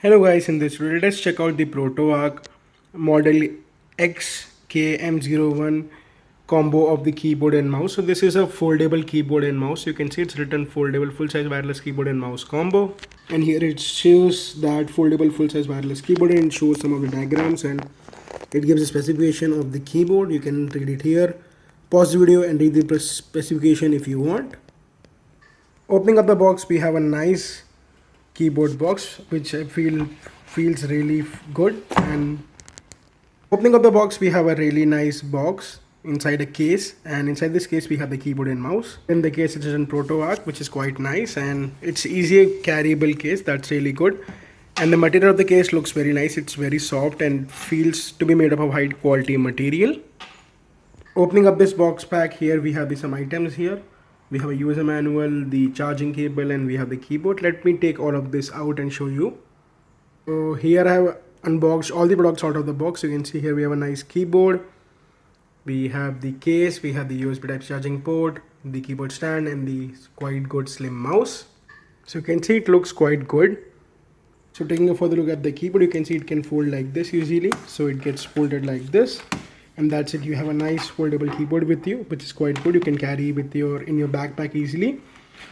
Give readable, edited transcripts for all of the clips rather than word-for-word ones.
Hello guys, in this video let's check out the ProtoArc model XKM01 combo of the keyboard and mouse. So this is a foldable keyboard and mouse. You can see it's written foldable full size wireless keyboard and mouse combo, and here it shows that foldable full size wireless keyboard and shows some of the diagrams, and it gives a specification of the keyboard. You can read it here, pause the video and read the specification if you want. Opening up the box, we have a nice keyboard box which I feel feels really good. And opening up the box, we have a really nice box inside a case, and inside this case we have the keyboard and mouse. In the case it is in ProtoArc, which is quite nice, and it's easy carryable case. That's really good. And the material of the case looks very nice. It's very soft and feels to be made up of high quality material. Opening up this box pack, here we have some items here. We have a user manual, the charging cable, and we have the keyboard. Let me take all of this out and show you. So here I have unboxed all the products out of the box. You can see here we have a nice keyboard. We have the case, we have the USB type charging port, the keyboard stand, and the quite good slim mouse. So you can see it looks quite good. So taking a further look at the keyboard, you can see it can fold like this easily. So it gets folded like this. And that's it. You have a nice foldable keyboard with you, which is quite good. You can carry with in your backpack easily.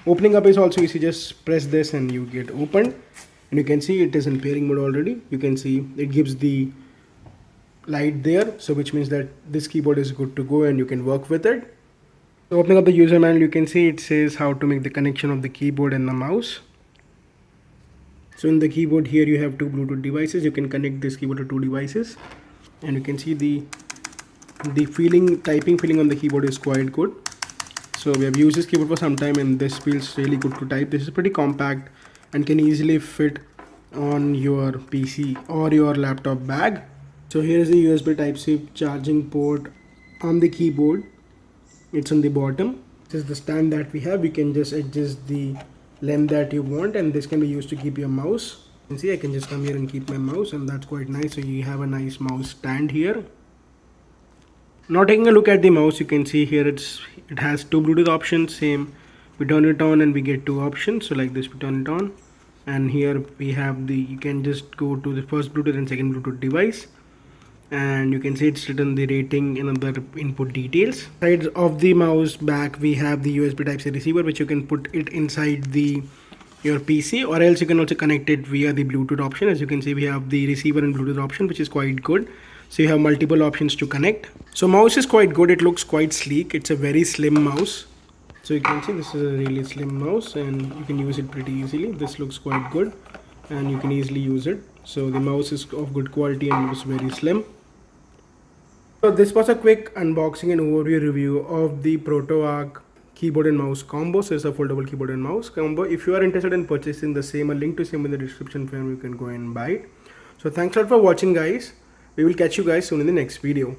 Opening up is also easy. Just press this and you get opened, and you can see it is in pairing mode already. You can see it gives the light there, so which means that this keyboard is good to go and you can work with it. So opening up the user manual, you can see it says how to make the connection of the keyboard and the mouse. So in the keyboard here you have two Bluetooth devices. You can connect this keyboard to two devices, and you can see the typing feeling on the keyboard is quite good. So we have used this keyboard for some time and this feels really good to type. This is pretty compact and can easily fit on your PC or your laptop bag. So here is the USB Type-C charging port on the keyboard. It's on the bottom. This is the stand that we have. You can just adjust the length that you want, and this can be used to keep your mouse. You can see I can just come here and keep my mouse, and that's quite nice. So you have a nice mouse stand here. Now taking a look at the mouse, you can see here it has two Bluetooth options. Same, we turn it on and we get two options. So like this, we turn it on, and here we have you can just go to the first Bluetooth and second Bluetooth device, and you can see it's written the rating and other input details. Side of the mouse back, we have the USB Type-C receiver, which you can put it inside your PC, or else you can also connect it via the Bluetooth option. As you can see, we have the receiver and Bluetooth option, which is quite good. So you have multiple options to connect. So mouse is quite good. It looks quite sleek. It's a very slim mouse. So you can see this is a really slim mouse and you can use it pretty easily. This looks quite good and you can easily use it. So the mouse is of good quality and it's very slim. So this was a quick unboxing and overview review of the ProtoArc keyboard and mouse combo. So it's a foldable keyboard and mouse combo. If you are interested in purchasing the same, a link to same in the description below, you can go and buy it. So thanks a lot for watching, guys. We will catch you guys soon in the next video.